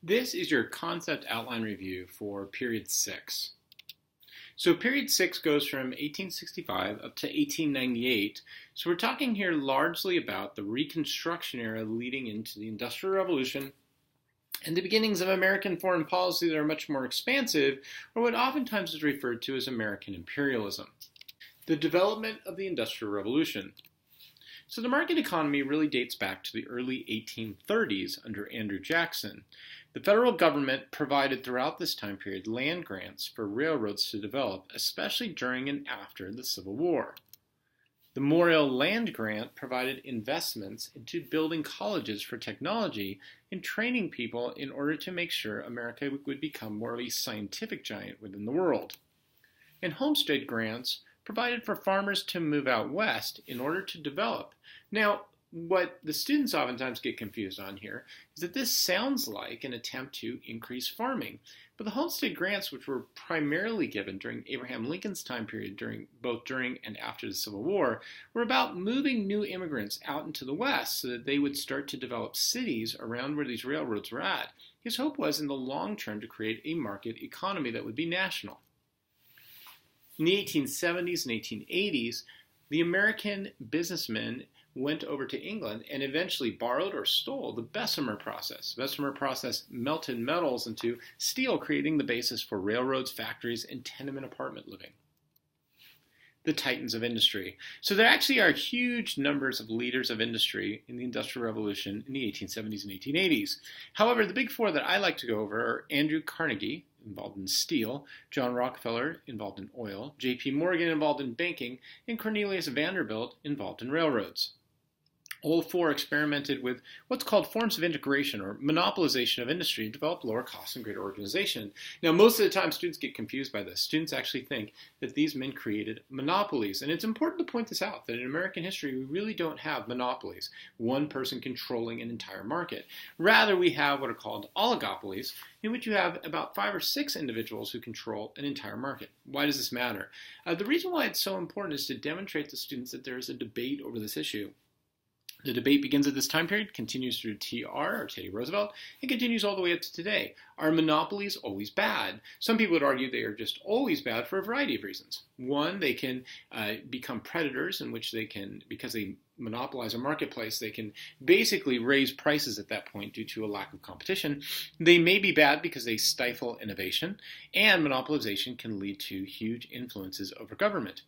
This is your concept outline review for period 6. So period 6 goes from 1865 up to 1898. So we're talking here largely about the Reconstruction era leading into the Industrial Revolution and the beginnings of American foreign policy that are much more expansive, or what oftentimes is referred to as American imperialism. The development of the Industrial Revolution. So the market economy really dates back to the early 1830s under Andrew Jackson. The federal government provided throughout this time period land grants for railroads to develop, especially during and after the Civil War. The Memorial Land Grant provided investments into building colleges for technology and training people in order to make sure America would become more of a scientific giant within the world. And homestead grants provided for farmers to move out west in order to develop. Now, what the students oftentimes get confused on here is that this sounds like an attempt to increase farming. But the homestead grants, which were primarily given during Abraham Lincoln's time period, both during and after the Civil War, were about moving new immigrants out into the West so that they would start to develop cities around where these railroads were at. His hope was in the long term to create a market economy that would be national. In the 1870s and 1880s, the American businessmen went over to England and eventually borrowed or stole the Bessemer process. The Bessemer process melted metals into steel, creating the basis for railroads, factories, and tenement apartment living. The titans of industry. So there actually are huge numbers of leaders of industry in the Industrial Revolution in the 1870s and 1880s. However, the big four that I like to go over are Andrew Carnegie, involved in steel, John Rockefeller, involved in oil, J.P. Morgan, involved in banking, and Cornelius Vanderbilt, involved in railroads. All four experimented with what's called forms of integration or monopolization of industry and developed lower costs and greater organization. Now, most of the time, students get confused by this. Students actually think that these men created monopolies. And it's important to point this out, that in American history, we really don't have monopolies, one person controlling an entire market. Rather, we have what are called oligopolies, in which you have about 5 or 6 individuals who control an entire market. Why does this matter? The reason why it's so important is to demonstrate to students that there is a debate over this issue. The debate begins at this time period, continues through TR, or Teddy Roosevelt, and continues all the way up to today. Are monopolies always bad? Some people would argue they are just always bad for a variety of reasons. One, they can become predators, in which they can, because they monopolize a marketplace, they can basically raise prices at that point due to a lack of competition. They may be bad because they stifle innovation, and monopolization can lead to huge influences over government.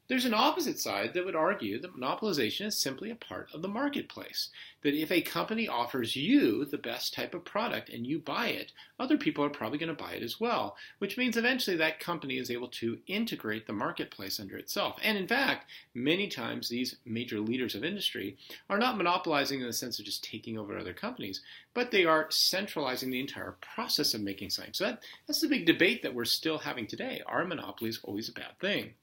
There's an opposite side that would argue that monopolization is simply a part of the marketplace. That if a company offers you the best type of product and you buy it, other people are probably going to buy it as well, which means eventually that company is able to integrate the marketplace under itself. And in fact, many times these major leaders of industry are not monopolizing in the sense of just taking over other companies, but they are centralizing the entire process of making something. So that's the big debate that we're still having today. Are monopolies always a bad thing?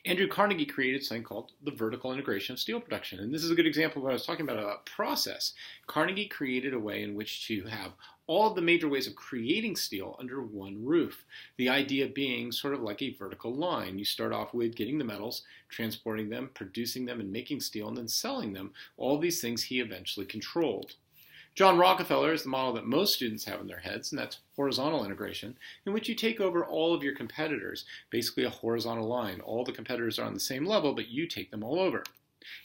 Andrew Carnegie created something called the vertical integration of steel production. And this is a good example of what I was talking about a process. Carnegie created a way in which to have all of the major ways of creating steel under one roof. The idea being sort of like a vertical line. You start off with getting the metals, transporting them, producing them, and making steel, and then selling them. All these things he eventually controlled. John Rockefeller is the model that most students have in their heads, and that's horizontal integration, in which you take over all of your competitors, basically a horizontal line. All the competitors are on the same level, but you take them all over.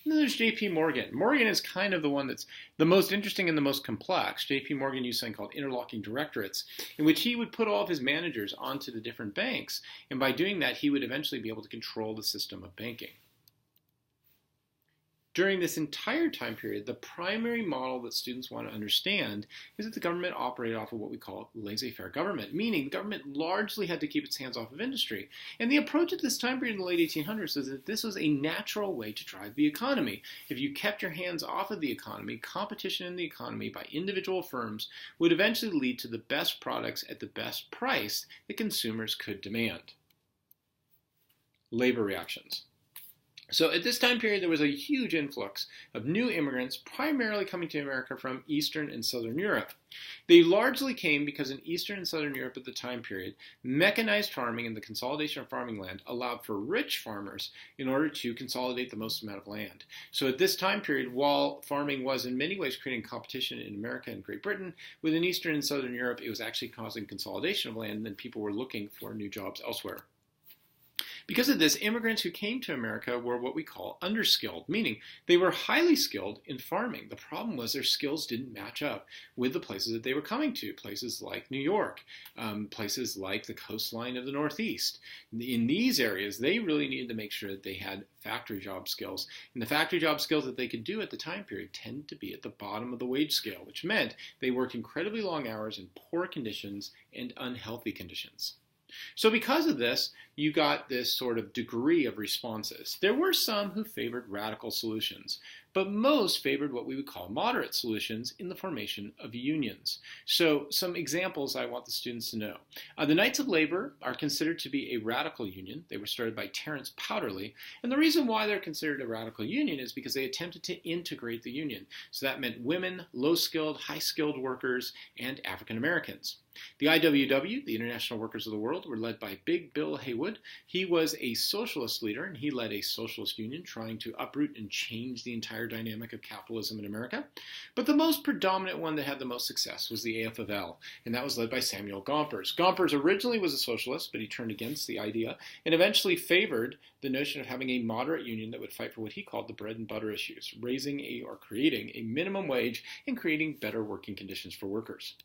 And then there's J.P. Morgan. Morgan is kind of the one that's the most interesting and the most complex. J.P. Morgan used something called interlocking directorates, in which he would put all of his managers onto the different banks, and by doing that, he would eventually be able to control the system of banking. During this entire time period, the primary model that students want to understand is that the government operated off of what we call laissez-faire government, meaning the government largely had to keep its hands off of industry. And the approach at this time period in the late 1800s is that this was a natural way to drive the economy. If you kept your hands off of the economy, competition in the economy by individual firms would eventually lead to the best products at the best price that consumers could demand. Labor reactions. So at this time period, there was a huge influx of new immigrants, primarily coming to America from Eastern and Southern Europe. They largely came because in Eastern and Southern Europe at the time period, mechanized farming and the consolidation of farming land allowed for rich farmers in order to consolidate the most amount of land. So at this time period, while farming was in many ways creating competition in America and Great Britain, within Eastern and Southern Europe, it was actually causing consolidation of land, and then people were looking for new jobs elsewhere. Because of this, immigrants who came to America were what we call underskilled, meaning they were highly skilled in farming. The problem was their skills didn't match up with the places that they were coming to, places like New York, places like the coastline of the Northeast. In these areas, they really needed to make sure that they had factory job skills. And the factory job skills that they could do at the time period tended to be at the bottom of the wage scale, which meant they worked incredibly long hours in poor conditions and unhealthy conditions. So because of this, you got this sort of degree of responses. There were some who favored radical solutions, but most favored what we would call moderate solutions in the formation of unions. So some examples I want the students to know. The Knights of Labor are considered to be a radical union. They were started by Terence Powderly, and the reason why they're considered a radical union is because they attempted to integrate the union. So that meant women, low-skilled, high-skilled workers, and African Americans. The IWW, the International Workers of the World, were led by Big Bill Haywood. He was a socialist leader, and he led a socialist union trying to uproot and change the entire dynamic of capitalism in America. But the most predominant one that had the most success was the AFL, and that was led by Samuel Gompers. Gompers originally was a socialist, but he turned against the idea and eventually favored the notion of having a moderate union that would fight for what he called the bread and butter issues, creating a minimum wage and creating better working conditions for workers.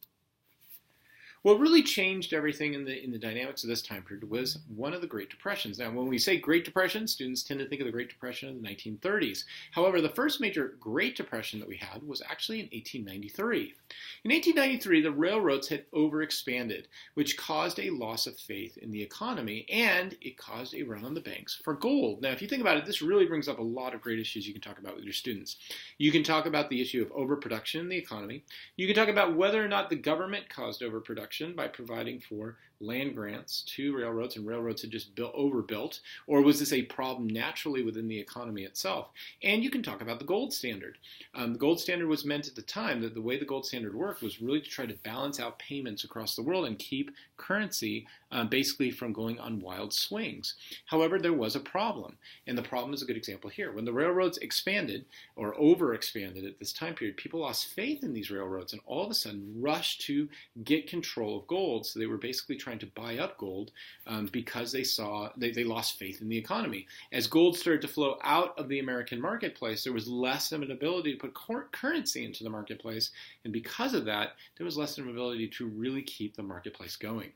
What really changed everything in the dynamics of this time period was one of the Great Depressions. Now, when we say Great Depression, students tend to think of the Great Depression of the 1930s. However, the first major Great Depression that we had was actually in 1893. In 1893, the railroads had overexpanded, which caused a loss of faith in the economy, and it caused a run on the banks for gold. Now, if you think about it, this really brings up a lot of great issues you can talk about with your students. You can talk about the issue of overproduction in the economy. You can talk about whether or not the government caused overproduction by providing for land grants to railroads, and railroads had just overbuilt, or was this a problem naturally within the economy itself? And you can talk about the gold standard. The gold standard was meant at the time that the way the gold standard worked was really to try to balance out payments across the world and keep currency basically from going on wild swings. However, there was a problem, and the problem is a good example here. When the railroads expanded or overexpanded at this time period, people lost faith in these railroads and all of a sudden rushed to get control of gold. So they were basically trying to buy up gold because they lost faith in the economy. As gold started to flow out of the American marketplace, there was less of an ability to put currency into the marketplace, and because of that, there was less of an ability to really keep the marketplace going.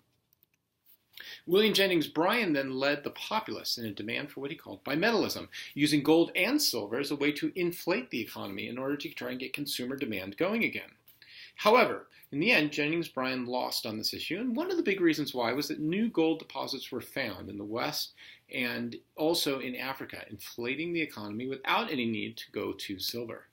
William Jennings Bryan then led the populace in a demand for what he called bimetallism, using gold and silver as a way to inflate the economy in order to try and get consumer demand going again. However, in the end, Jennings Bryan lost on this issue, and one of the big reasons why was that new gold deposits were found in the West and also in Africa, inflating the economy without any need to go to silver.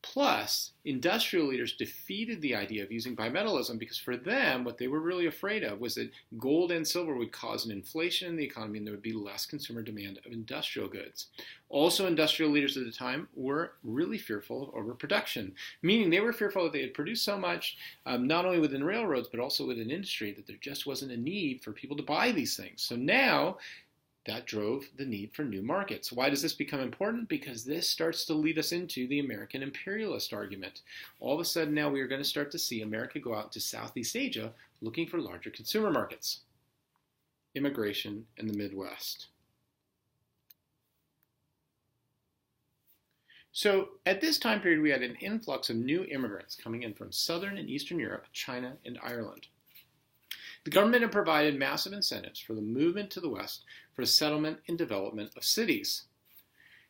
Plus, industrial leaders defeated the idea of using bimetallism because for them, what they were really afraid of was that gold and silver would cause an inflation in the economy and there would be less consumer demand of industrial goods. Also, industrial leaders at the time were really fearful of overproduction, meaning they were fearful that they had produced so much, not only within railroads, but also within industry, that there just wasn't a need for people to buy these things. So now, that drove the need for new markets. Why does this become important? Because this starts to lead us into the American imperialist argument. All of a sudden now we are going to start to see America go out to Southeast Asia looking for larger consumer markets. Immigration in the Midwest. So at this time period we had an influx of new immigrants coming in from Southern and Eastern Europe, China, and Ireland. The government had provided massive incentives for the movement to the West for the settlement and development of cities.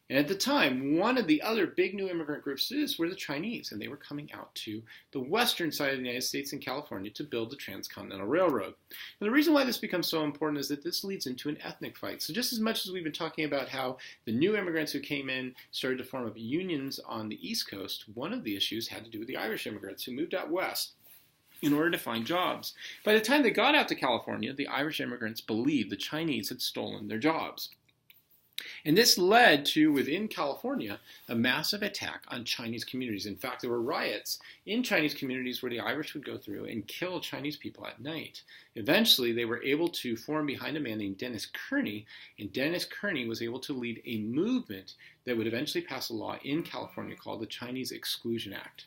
And at the time, one of the other big new immigrant groups to this were the Chinese, and they were coming out to the western side of the United States and California to build the Transcontinental Railroad. And the reason why this becomes so important is that this leads into an ethnic fight. So just as much as we've been talking about how the new immigrants who came in started to form up unions on the East Coast, one of the issues had to do with the Irish immigrants who moved out west in order to find jobs. By the time they got out to California, the Irish immigrants believed the Chinese had stolen their jobs. And this led to, within California, a massive attack on Chinese communities. In fact, there were riots in Chinese communities where the Irish would go through and kill Chinese people at night. Eventually, they were able to form behind a man named Dennis Kearney, and Dennis Kearney was able to lead a movement that would eventually pass a law in California called the Chinese Exclusion Act.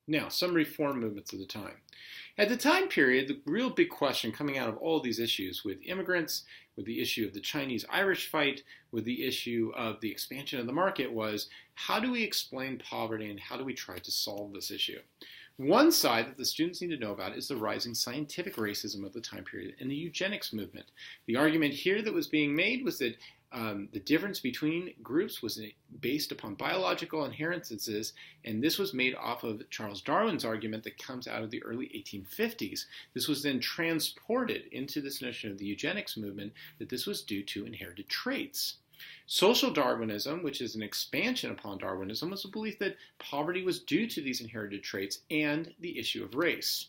Now, some reform movements of the time. At the time period, the real big question coming out of all these issues with immigrants, with the issue of the Chinese-Irish fight, with the issue of the expansion of the market was, how do we explain poverty and how do we try to solve this issue? One side that the students need to know about is the rising scientific racism of the time period and the eugenics movement. The argument here that was being made was that the difference between groups was based upon biological inheritances, and this was made off of Charles Darwin's argument that comes out of the early 1850s. This was then transported into this notion of the eugenics movement, that this was due to inherited traits. Social Darwinism, which is an expansion upon Darwinism, was a belief that poverty was due to these inherited traits and the issue of race.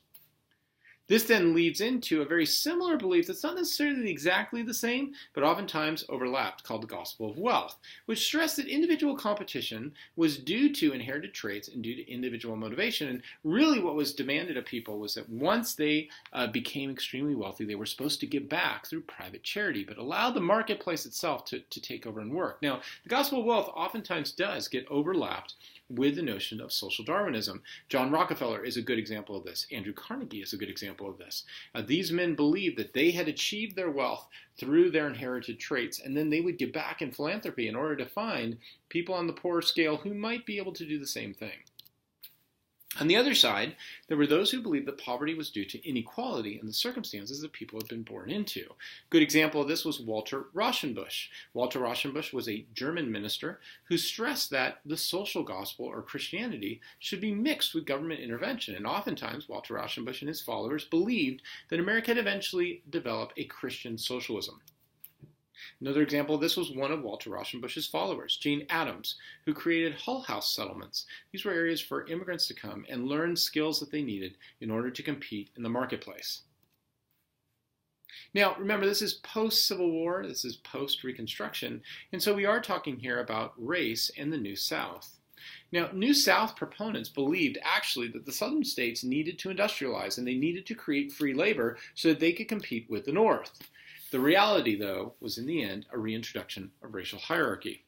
This then leads into a very similar belief that's not necessarily exactly the same, but oftentimes overlapped, called the gospel of wealth, which stressed that individual competition was due to inherited traits and due to individual motivation. And really what was demanded of people was that once they became extremely wealthy, they were supposed to give back through private charity, but allow the marketplace itself to take over and work. Now, the gospel of wealth oftentimes does get overlapped with the notion of social Darwinism. John Rockefeller is a good example of this. Andrew Carnegie is a good example of this. These men believed that they had achieved their wealth through their inherited traits, and then they would give back in philanthropy in order to find people on the poorer scale who might be able to do the same thing. On the other side, there were those who believed that poverty was due to inequality and the circumstances that people had been born into. A good example of this was Walter Rauschenbusch. Walter Rauschenbusch was a German minister who stressed that the social gospel, or Christianity, should be mixed with government intervention. And oftentimes, Walter Rauschenbusch and his followers believed that America had eventually developed a Christian socialism. Another example of this was one of Walter Rauschenbusch's followers, Jane Addams, who created Hull House settlements. These were areas for immigrants to come and learn skills that they needed in order to compete in the marketplace. Now, remember, this is post-Civil War, this is post-Reconstruction, and so we are talking here about race and the New South. Now, New South proponents believed actually that the southern states needed to industrialize and they needed to create free labor so that they could compete with the North. The reality, though, was in the end a reintroduction of racial hierarchy.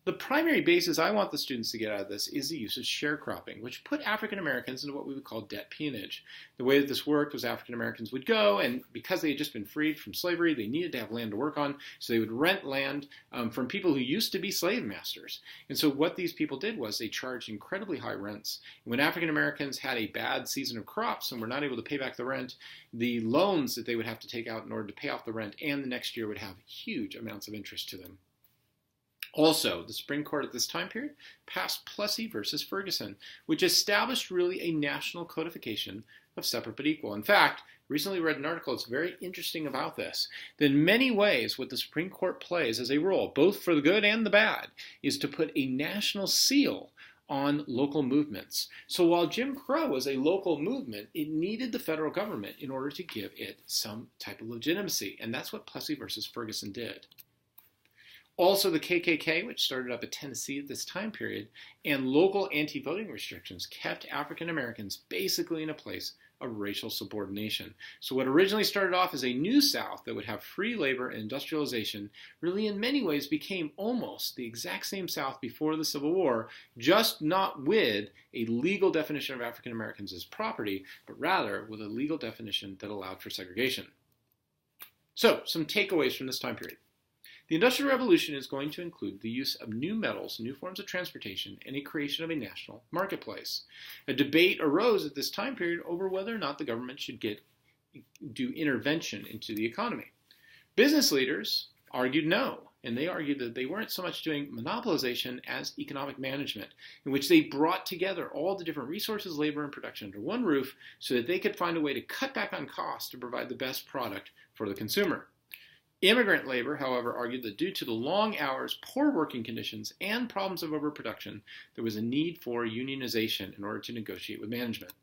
The primary basis I want the students to get out of this is the use of sharecropping, which put African Americans into what we would call debt peonage. The way that this worked was African Americans would go, and because they had just been freed from slavery, they needed to have land to work on, so they would rent land from people who used to be slave masters. And so what these people did was they charged incredibly high rents. When African Americans had a bad season of crops and were not able to pay back the rent, the loans that they would have to take out in order to pay off the rent and the next year would have huge amounts of interest to them. Also, the Supreme Court at this time period passed Plessy versus Ferguson, which established really a national codification of separate but equal. In fact, recently read an article that's very interesting about this, that in many ways what the Supreme Court plays as a role, both for the good and the bad, is to put a national seal on local movements. So while Jim Crow was a local movement, it needed the federal government in order to give it some type of legitimacy, and that's what Plessy versus Ferguson did. Also, the KKK, which started up in Tennessee at this time period, and local anti-voting restrictions kept African Americans basically in a place of racial subordination. So what originally started off as a New South that would have free labor and industrialization really in many ways became almost the exact same South before the Civil War, just not with a legal definition of African Americans as property, but rather with a legal definition that allowed for segregation. So, some takeaways from this time period. The Industrial Revolution is going to include the use of new metals, new forms of transportation, and a creation of a national marketplace. A debate arose at this time period over whether or not the government should do intervention into the economy. Business leaders argued no, and they argued that they weren't so much doing monopolization as economic management, in which they brought together all the different resources, labor, and production under one roof so that they could find a way to cut back on costs to provide the best product for the consumer. Immigrant labor, however, argued that due to the long hours, poor working conditions, and problems of overproduction, there was a need for unionization in order to negotiate with management.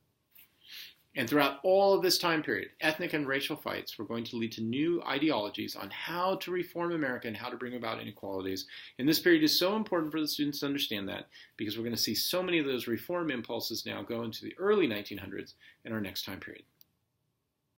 And throughout all of this time period, ethnic and racial fights were going to lead to new ideologies on how to reform America and how to bring about inequalities. And this period is so important for the students to understand that because we're going to see so many of those reform impulses now go into the early 1900s in our next time period.